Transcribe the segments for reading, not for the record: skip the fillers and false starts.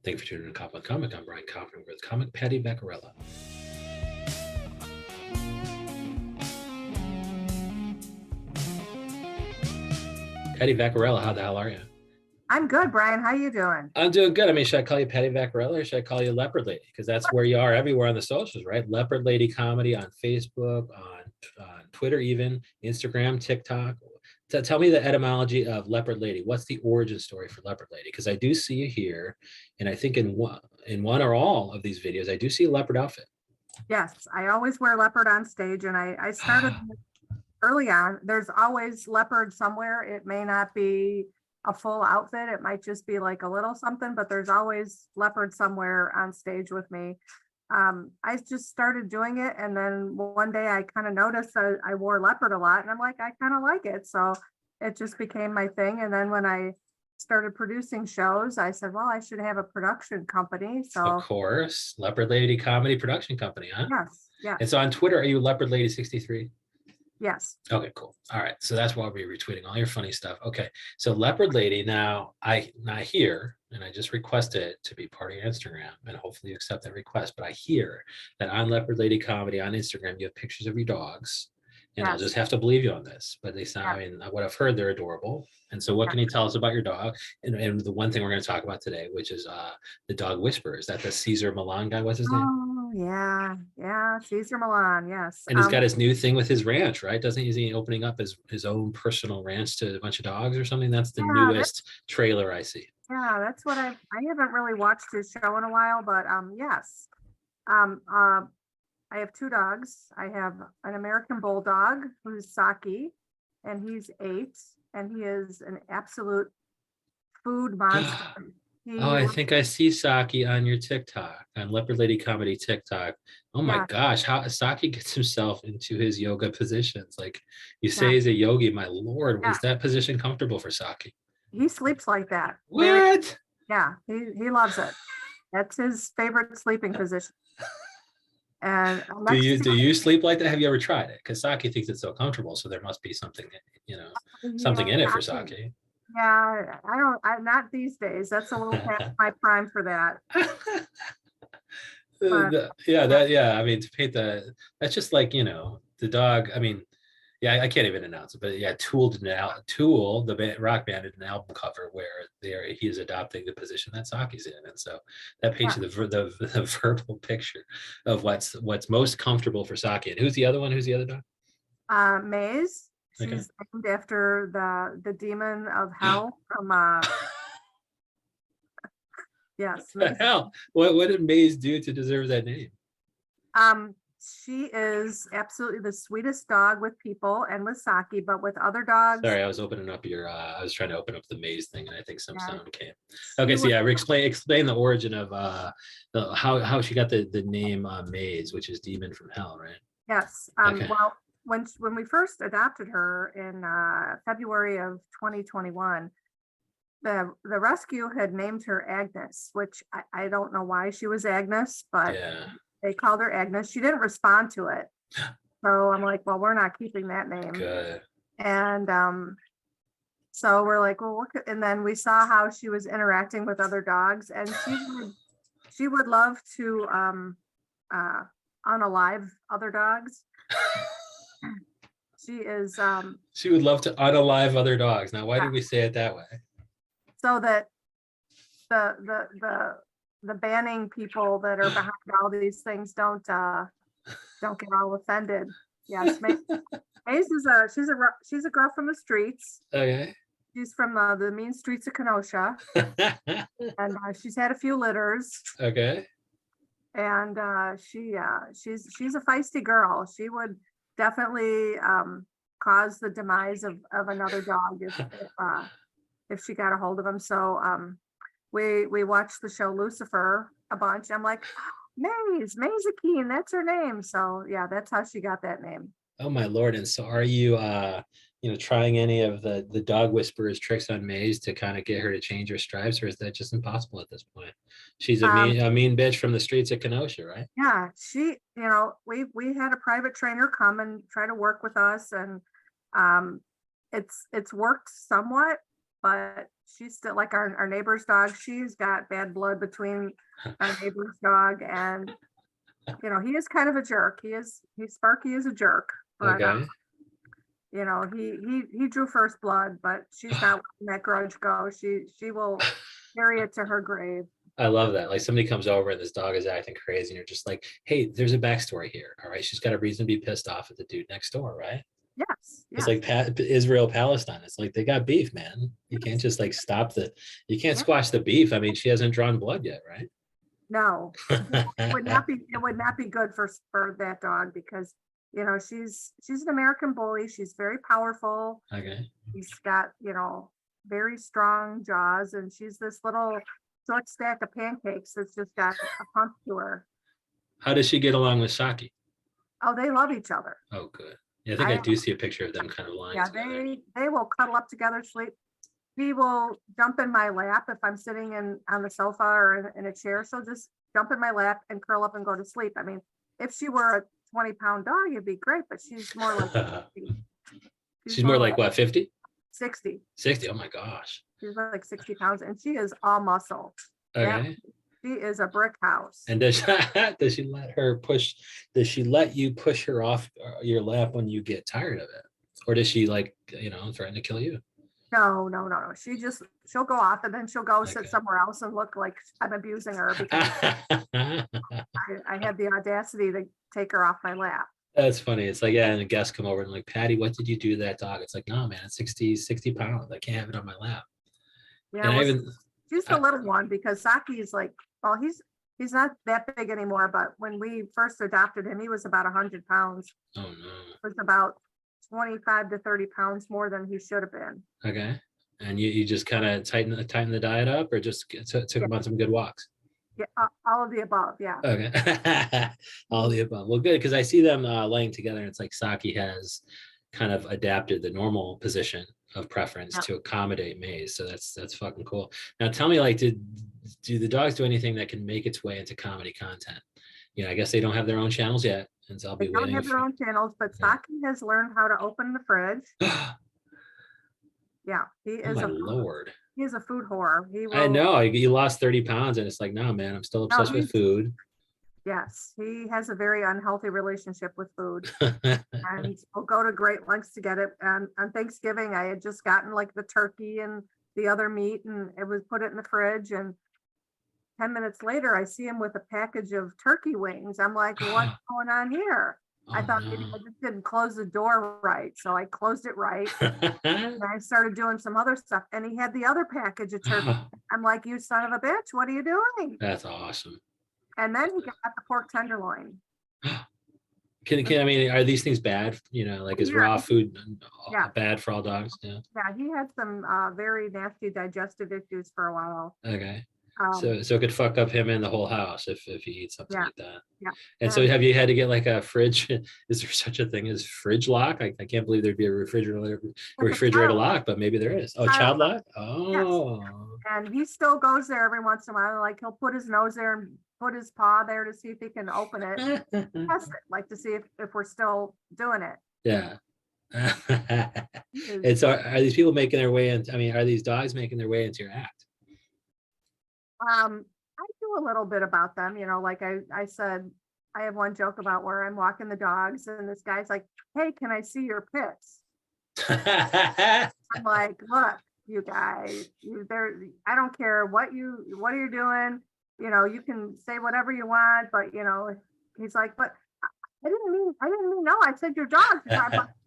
Thank you for tuning in to Koppen Comic. I'm Brian Koppen with comic Patty Vaccarella. Patty Vaccarella, how the hell are you? I'm good, Brian. How you doing? I'm doing good. I mean, should I call you Patty Vaccarella or should I call you Leopard Lady? Because that's where you are everywhere on the socials, right? Leopard Lady Comedy on Facebook, on Twitter, even Instagram, TikTok. Tell me the etymology of Leopard Lady. What's the origin story for Leopard Lady? Because I do see you here, and I think in one or all of these videos, I do see a leopard outfit. Yes, I always wear leopard on stage, and I started early on. There's always leopard somewhere. It may not be a full outfit. It might just be like a little something, but there's always leopard somewhere on stage with me. I just started doing it, and then one day I kind of noticed I wore leopard a lot, and I'm like, I kind of like it. So it just became my thing. And then when I started producing shows, I said, well, I should have a production company. So Of course, Leopard Lady Comedy Production Company, huh? yes, yes, And so on Twitter, are you Leopard Lady 63? yes. Okay, cool. All right. So that's why I'll be retweeting all your funny stuff. Okay. So Leopard Lady, now I not here, and I just requested it to be part of your Instagram, and hopefully you accept that request. But I hear that on Leopard Lady Comedy on Instagram, you have pictures of your dogs. And I'll Yes. just have to believe you on this. But they sound, I mean, what I've heard, they're adorable. And so what can you tell us about your dog? And the one thing we're going to talk about today, which is the dog whisperer. Is that the Caesar Milan guy? What's his name? Oh, yeah, Caesar Milan, yes. And he's got his new thing with his ranch, right? Doesn't he opening up his own personal ranch to a bunch of dogs or something? That's the Yeah, newest trailer I see. that's what I haven't really watched his show in a while, but yes. Um, uh, I have two dogs. I have an American Bulldog who's Saki, and he's 8, and he is an absolute food monster. Oh, I He, think I see Saki on your TikTok, on Leopard Lady Comedy TikTok. Oh my yeah, gosh, how Saki gets himself into his yoga positions. Like you yeah, say he's a yogi, my Lord, yeah. is that position comfortable for Saki? He sleeps like that. What? Yeah, he loves it. That's his favorite sleeping position. And Do next you to do you sleep like that? Have you ever tried it? Because Saki thinks it's so comfortable, so there must be something, something yeah, in it for Saki. I'm not these days. That's a little past my prime for that. But Yeah, I mean, to paint that's just like, the dog. I mean, yeah, I can't even announce it, but yeah, Tool, the rock band, did an album cover where he is adopting the position that Saki's in. And so that paints yeah, you the verbal picture of what's most comfortable for Saki. And who's the other one? Who's the other dog? Maze. Okay. She's named after the demon of hell from yes, The Maze. hell? What did Maze do to deserve that name? She is absolutely the sweetest dog with people and with Saki, but with other dogs, Sorry, I was opening up I was trying to open up the Maze thing, and I think some yeah, sound came. she Okay, so would, yeah, explain the origin of how she got the name Maze, which is demon from hell, right? yes. Okay. Well, when we first adopted her in February of 2021, the rescue had named her Agnes, which I don't know why she was Agnes, but Yeah. they called her Agnes. She didn't respond to it. So I'm like, well, we're not keeping that name. Good. And so we're like, well, and then we saw how she was interacting with other dogs, and she would love to unalive other dogs. She is She would love to unalive other dogs. Now, why yeah, did we say it that way? so that the banning people that are behind all these things don't get all offended. Yes, Maze is she's a girl from the streets. Okay. She's from the mean streets of Kenosha, and she's had a few litters. Okay. And she's a feisty girl. She would definitely cause the demise of another dog if she got a hold of him. So we watched the show Lucifer a bunch. I'm like, Maze Akeen, that's her name. So yeah, that's how she got that name. Oh my Lord. And so are you trying any of the dog whisperer's tricks on Maze to kind of get her to change her stripes, or is that just impossible at this point? She's a mean bitch from the streets of Kenosha, right? Yeah, she, we had a private trainer come and try to work with us, and it's worked somewhat. but she's still like our neighbor's dog. She's got bad blood between our neighbor's dog, and he is kind of a jerk. He's Sparky is a jerk, but Okay. he drew first blood, but she's not letting that grudge go. She will carry it to her grave. I love that. Like somebody comes over and this dog is acting crazy, and you're just like, hey, there's a backstory here. All right. She's got a reason to be pissed off at the dude next door, right? Yes, It's yes. like Israel, Palestine. It's like they got beef, man. You can't just like you can't Yeah. squash the beef. I mean, she hasn't drawn blood yet, right? No, it would not be good for that dog, because she's an American bully. She's very powerful. Okay. She's got very strong jaws, and she's this little short stack of pancakes that's just got a punch to her. How does she get along with Saki? Oh, they love each other. Oh, good. Yeah, I think I do see a picture of them kind of lying Yeah, together. they will cuddle up together, sleep. He will jump in my lap if I'm sitting on the sofa or in a chair. She'll just jump in my lap and curl up and go to sleep. I mean, if she were a 20-pound dog, it'd be great, but she's more like 60. She's more like what, 50? 60. 60. Oh my gosh. She's like 60 pounds, and she is all muscle. Okay. She is a brick house. And does she let you push her off your lap when you get tired of it? Or does she like, threaten to kill you? No. She'll go off, and then she'll go sit Okay. somewhere else and look like I'm abusing her because I had the audacity to take her off my lap. That's funny. It's like, yeah, and a guest come over and like, Patty, what did you do to that dog? It's like, no, man, it's 60 pounds. I can't have it on my lap. Yeah, And she's the little one, because Saki is like, well, he's not that big anymore, but when we first adopted him, he was about 100 pounds. oh no. It was about 25 to 30 pounds more than he should have been. Okay. And you just kind of tighten the diet up, or just took him on some good walks? Yeah, all of the above. Yeah. Okay. All the above. Well, good, because I see them laying together, and it's like Saki has kind of adapted the normal position of preference to accommodate Maze. So that's fucking cool. Now tell me, like, do the dogs do anything that can make its way into comedy content? I guess they don't have their own channels yet, and so I'll be They don't waiting. have their own channels, but Saki has learned how to open the fridge. Yeah, he is Oh my Lord. He's a food whore. I know. He lost 30 pounds, and it's like, no, man, I'm still obsessed with food. Yes, he has a very unhealthy relationship with food, and we'll go to great lengths to get it. And on Thanksgiving, I had just gotten like the turkey and the other meat, and it was put it in the fridge. And 10 minutes later, I see him with a package of turkey wings. I'm like, what's going on here? I thought maybe I just didn't close the door right. So I closed it right. And I started doing some other stuff. And he had the other package of turkey. I'm like, you son of a bitch, what are you doing? That's awesome. And then he got the pork tenderloin. I mean, are these things bad? Like, is raw food bad for all dogs? Yeah. Yeah, he had some very nasty digestive issues for a while. Okay. So it could fuck up him and the whole house if he eats something like that. Yeah. And so have you had to get like a fridge? Is there such a thing as fridge lock? I can't believe there'd be a refrigerator lock, but maybe there is. Oh, child lock? Oh. Yes. And he still goes there every once in a while. Like, he'll put his nose there and put his paw there to see if he can open it. Test it, like to see if we're still doing it. Yeah. And so are these people making their way in? I mean, are these dogs making their way into your act? I do a little bit about them, like I said, I have one joke about where I'm walking the dogs, and this guy's like, hey, can I see your pits? I'm like, look, you guys, I don't care what you're doing, you can say whatever you want, but he's like, but I didn't mean no, I said your dogs.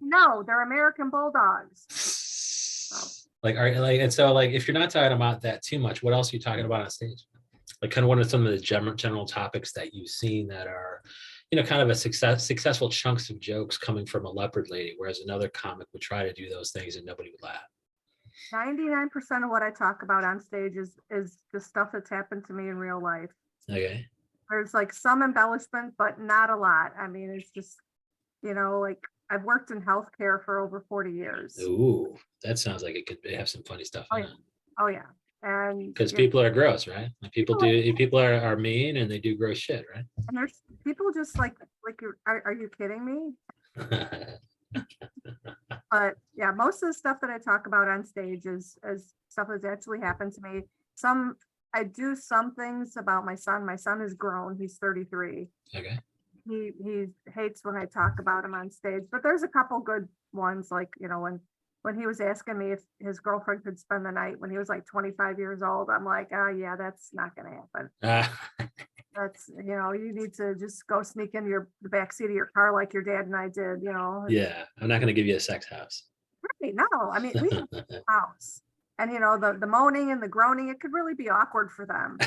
No, they're American bulldogs. So. And so if you're not talking about that too much, what else are you talking about on stage? Like, kind of what are some of the general topics that you've seen that are, kind of a successful chunks of jokes coming from a leopard lady, whereas another comic would try to do those things and nobody would laugh? 99% of what I talk about on stage is the stuff that's happened to me in real life. Okay. There's like some embellishment, but not a lot. I mean, it's just, like, I've worked in healthcare for over 40 years. Ooh, that sounds like it could have some funny stuff. Oh yeah. And because people are gross, right? Like people are mean, and they do gross shit, right? And there's people just like are you kidding me? But yeah, most of the stuff that I talk about on stage is stuff that's actually happened to me. I do some things about my son. My son is grown. He's 33. Okay. He hates when I talk about him on stage, but there's a couple good ones, like, when he was asking me if his girlfriend could spend the night when he was like 25 years old. I'm like, oh yeah, that's not gonna happen. That's, you need to just go sneak into the back seat of your car like your dad and I did. Yeah, I'm not going to give you a sex house. Right, no, I mean, we have a house, and the moaning and the groaning, it could really be awkward for them.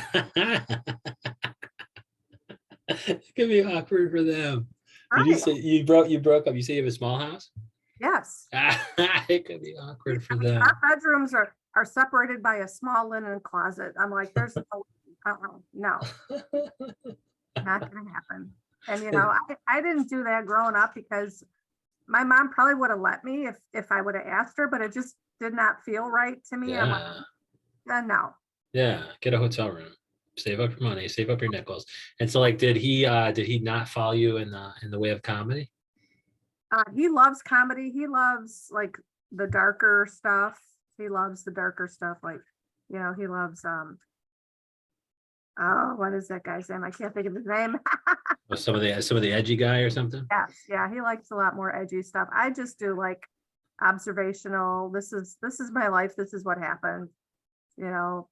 It could be awkward for them. Right. Did you say you broke up? You say you have a small house? Yes. It could be awkward for I mean, them. our bedrooms are separated by a small linen closet. I'm like, there's no, not gonna happen. And I didn't do that growing up because my mom probably would have let me if I would have asked her, but it just did not feel right to me. I'm like, no. Yeah, get a hotel room, save up your money, save up your nickels. And so, like, did he not follow you in the way of comedy? He loves comedy. He loves like the darker stuff. He loves the darker stuff. Like, he loves oh, what is that guy's name? I can't think of his name. Or some of the edgy guy or something? Yes, yeah, he likes a lot more edgy stuff. I just do like observational. This is my life. This is what happened. That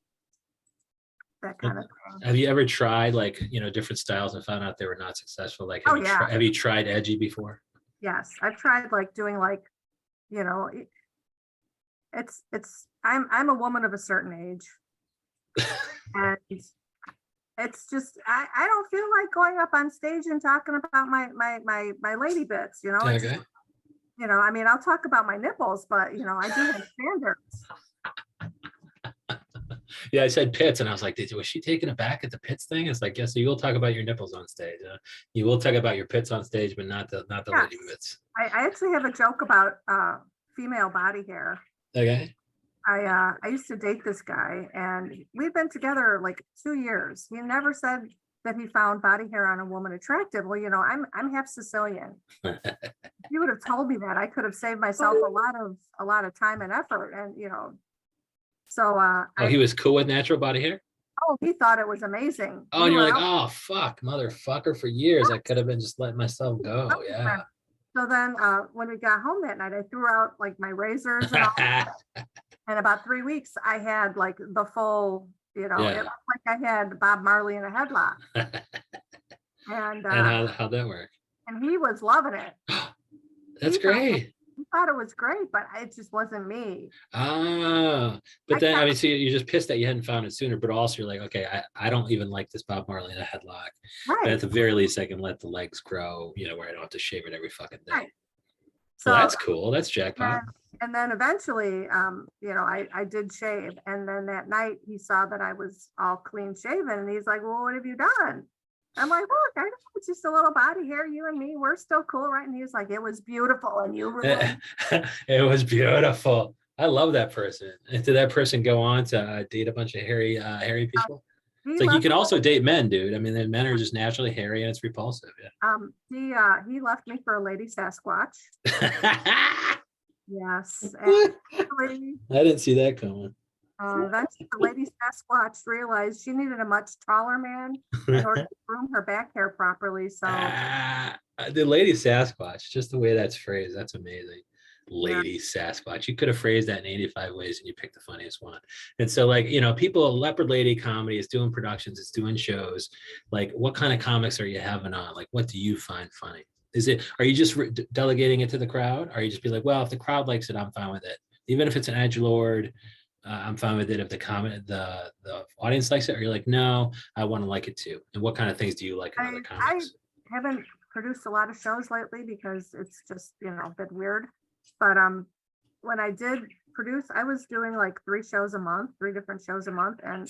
kind of thing. Have you ever tried like different styles and found out they were not successful? Like, have you tried edgy before? Yes, I've tried like doing like, I'm a woman of a certain age, and it's just I don't feel like going up on stage and talking about my lady bits. Okay. I mean, I'll talk about my nipples, but I do have standards. Yeah, I said pits, and I was like, was she taking it back at the pits thing? It's like, yes, so you will talk about your nipples on stage. You will talk about your pits on stage, but not the lady bits. I actually have a joke about female body hair. Okay. I used to date this guy, and we've been together like 2 years. He never said that he found body hair on a woman attractive. Well, I'm half Sicilian. If you would have told me that, I could have saved myself a lot of time and effort. And so he was cool with natural body hair? Oh, he thought it was amazing. Oh, and you're like, oh fuck, motherfucker, for years I could have been just letting myself go. Yeah. So then when we got home that night, I threw out like my razors and all that. And about 3 weeks, I had like the full, it looked like I had Bob Marley in a headlock. And how'd that work? And he was loving it. That's great. He thought it was great, but it just wasn't me. But then, I mean, so you're just pissed that you hadn't found it sooner, but also you're like, okay, I don't even like this Bob Marley in a headlock. Right. But at the very least, I can let the legs grow, where I don't have to shave it every fucking day. Right. So that's cool. That's jackpot. And then eventually, I did shave. And then that night he saw that I was all clean shaven, and he's like, well, what have you done? I'm like, look, I know it's just a little body hair. You and me, we're still cool, right? And he was like, it was beautiful. And you really it was beautiful. I love that person. And did that person go on to date a bunch of hairy people? It's like you can also date men, dude. I mean, then men are just naturally hairy and it's repulsive. Yeah. He left me for a lady Sasquatch. Yes. I didn't see that coming. Eventually the lady Sasquatch realized she needed a much taller man in order to groom her back hair properly. So the lady Sasquatch, just the way that's phrased, that's amazing. Lady Sasquatch. You could have phrased that in 85 ways and you picked the funniest one. And so, like, people, Leopard Lady Comedy is doing productions, it's doing shows. Like, what kind of comics are you having on? Like, what do you find funny? Are you just delegating it to the crowd? Or are you just be like, well, if the crowd likes it, I'm fine with it. Even if it's an edgelord, I'm fine with it. If the audience likes it, or you're like, no, I want to like it too. And what kind of things do you like in other comics? I haven't produced a lot of shows lately because it's just, a bit weird. But when I did produce, I was doing like 3 different shows a month. And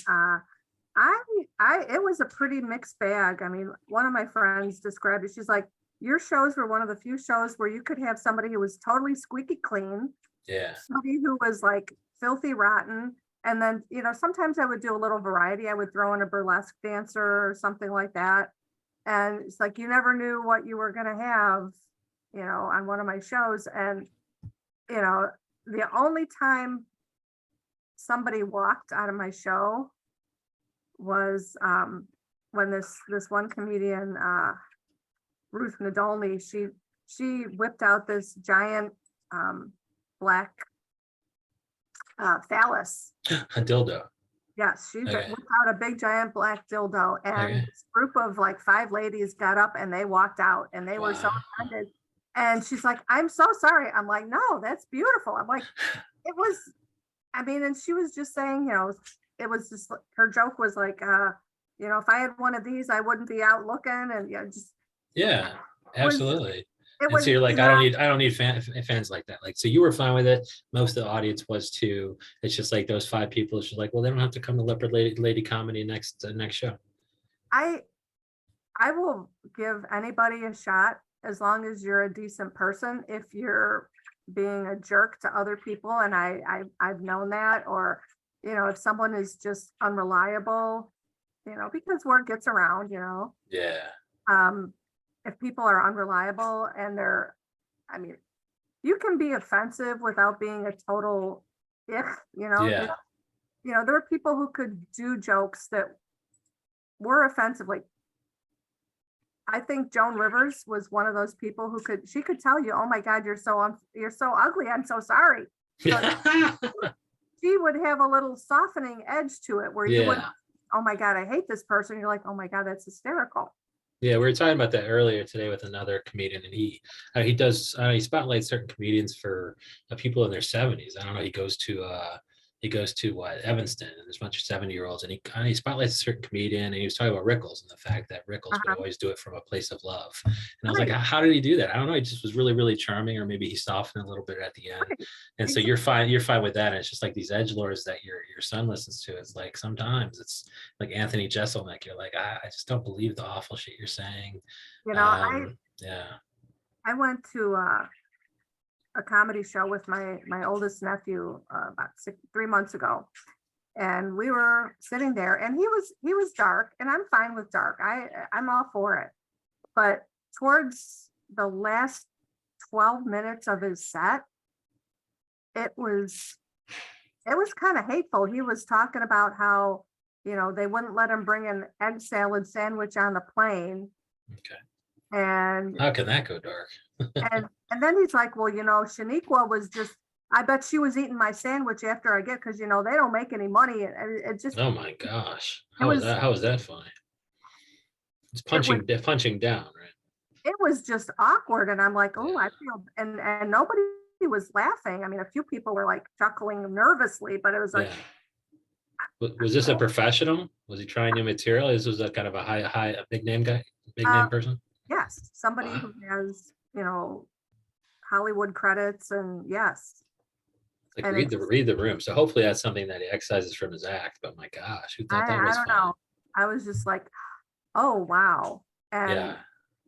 it was a pretty mixed bag. I mean, one of my friends described it. She's like, your shows were one of the few shows where you could have somebody who was totally squeaky clean. Yeah. Somebody who was like filthy rotten. And then, sometimes I would do a little variety. I would throw in a burlesque dancer or something like that. And it's like, you never knew what you were going to have, on one of my shows. And, the only time somebody walked out of my show was when this one comedian, Ruth Nadolny, she whipped out this giant black phallus. A dildo. Yes, she Okay. whipped out a big giant black dildo, and Okay. this group of like 5 ladies got up and they walked out, and they were so Wow. offended. And she's like, "I'm so sorry." I'm like, "No, that's beautiful." I'm like, it was, I mean, and she was just saying, it was just her joke was like, if I had one of these, I wouldn't be out looking, and just Yeah, it was absolutely. it And was so you're like, not. I don't need fans like that. Like, so you were fine with it. Most of the audience was too. It's just like those 5 people. It's just like, well, they don't have to come to Leopard Lady Comedy next show. I I will give anybody a shot as long as you're a decent person. If you're being a jerk to other people, and I've known that, or if someone is just unreliable, because word gets around, Yeah, um, if people are unreliable and I mean, you can be offensive without being a total ick, yeah, there are people who could do jokes that were offensive. Like, I think Joan Rivers was one of those people who she could tell you, "Oh my God, you're so ugly. I'm so sorry." So she would have a little softening edge to it where you would, yeah. "Oh my God, I hate this person." You're like, "Oh my God, that's hysterical." Yeah, we were talking about that earlier today with another comedian, and he does he spotlights certain comedians for people in their 70s. I don't know. He goes to what, Evanston, and there's a bunch of 70-year-olds, and he spotlights a certain comedian, and he was talking about Rickles and the fact that Rickles would Uh-huh. always do it from a place of love. And I was like, Right, how did he do that? I don't know. He just was really, really charming, or maybe he softened a little bit at the end. right. And so Exactly. you're fine with that. And it's just like these edgelords that your son listens to. It's like sometimes it's like Anthony Jeselnik. You're like, I just don't believe the awful shit you're saying. I Yeah. I went to a comedy show with my oldest nephew about 3 months ago, and we were sitting there, and he was dark, and I'm fine with dark. I'm all for it. But towards the last 12 minutes of his set, it was kind of hateful. He was talking about how, they wouldn't let him bring an egg salad sandwich on the plane. Okay. And How can that go dark? and then he's like, "Well, Shaniqua was just, I bet she was eating my sandwich after I get, because they don't make any money." And it just, Oh my gosh. it was How is that funny? It's it was punching down, right? it was just awkward. And I'm like, "Oh, I Yeah. feel," and nobody was laughing. I mean, a few people were like chuckling nervously, but it was like, Yeah. Was this a professional? Was he trying new material? This was a kind of a big name guy, big uh, name person. yes, somebody Wow. who has, Hollywood credits, and yes. Like, And it just, read the room. So hopefully that's something that he excises from his act. But my gosh, who thought that I was don't funny? know. I was just like, "Oh, wow." And, Yeah.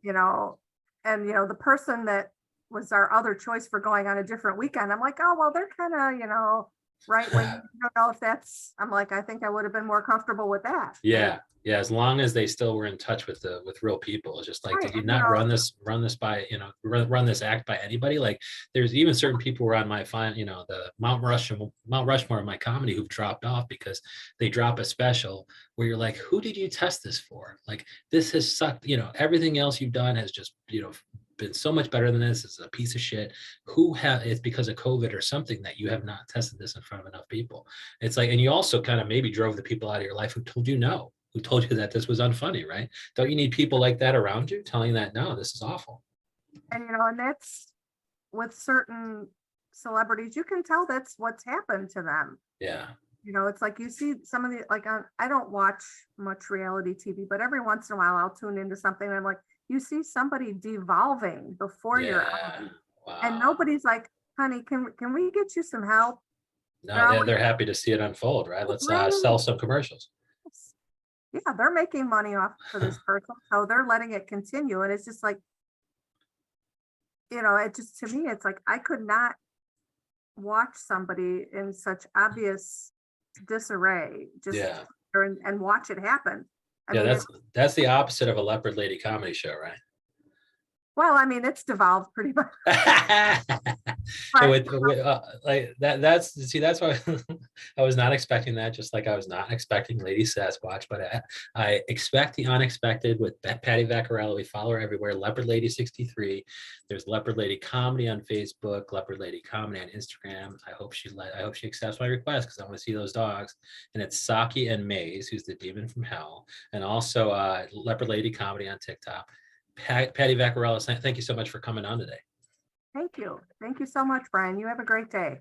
you know, the person that was our other choice for going on a different weekend, I'm like, "Oh, well, they're kind of, right wing." I don't know if that's, I'm like, I think I would have been more comfortable with that. Yeah, yeah. As long as they still were in touch with real people, it's just like, Right. did you And, not run this by run this act by anybody? Like, there's even certain people who are on my the Mount Rushmore of my comedy who've dropped off because they drop a special where you're like, who did you test this for? Like, this has sucked. Everything else you've done has just been so much better than this. It's a piece of shit. It's because of COVID or something that you have not tested this in front of enough people. It's like, and you also kind of maybe drove the people out of your life who told you no, who told you that this was unfunny, right? Don't you need people like that around you telling you that, no, this is awful? and that's with certain celebrities, you can tell that's what's happened to them. Yeah. It's like you see some of the, like, I don't watch much reality TV, but every once in a while I'll tune into something and I'm like, you see somebody devolving before your Yeah. eyes, and Wow. nobody's like, "Honey, can we get you some help?" No, They're always they're happy to see it unfold, right? Let's right. sell some commercials. Yeah, they're making money off of this person, so they're letting it continue. And it's just like, it just, to me, it's like I could not watch somebody in such obvious disarray just Yeah. and watch it happen. I Yeah, mean, that's the opposite of a leopard lady comedy show, right? Well, I mean, it's devolved pretty much. And But like that's see, that's why I was not expecting that, just like I was not expecting Lady Sasquatch, but I expect the unexpected with Patty Vaccarella. We follow her everywhere. Leopard Lady 63. There's Leopard Lady Comedy on Facebook, Leopard Lady Comedy on Instagram. I hope she accepts my request because I want to see those dogs. And it's Saki and Maze, who's the demon from hell, and also Leopard Lady Comedy on TikTok. Patty Vaccarella, thank you so much for coming on today. thank you. Thank you so much, Brian. You have a great day.